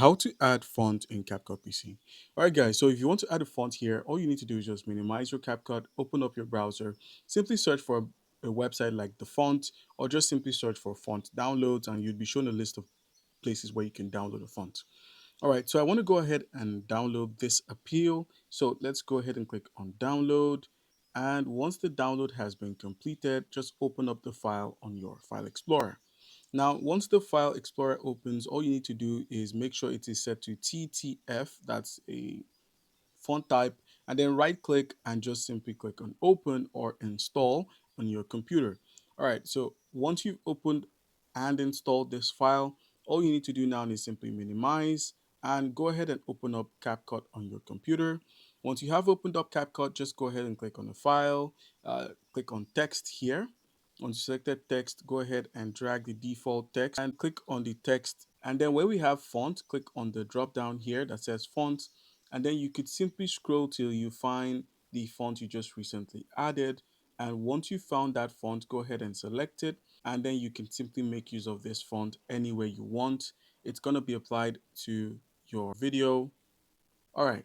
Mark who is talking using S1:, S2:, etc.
S1: How to add font in CapCut PC. All right, guys. So if you want to add a font here, all you need to do is just minimize your CapCut, open up your browser, simply search for a website like the font, or just simply search for font downloads, and you'd be shown a list of places where you can download a font. All right, so I want to go ahead and download this appeal. So let's go ahead and click on download. And once the download has been completed, just open up the file on your file explorer. Now, once the file explorer opens, all you need to do is make sure it is set to TTF. That's a font type, and then right click and just simply click on open or install on your computer. All right, so once you've opened and installed this file, all you need to do now is simply minimize and go ahead and open up CapCut on your computer. Once you have opened up CapCut, just go ahead and click on the file, click on text here. Once you selected text, go ahead and drag the default text and click on the text. And then where we have font, click on the drop down here that says font, and then you could simply scroll till you find the font you just recently added. And once you found that font, go ahead and select it, and then you can simply make use of this font anywhere you want. It's going to be applied to your video. All right,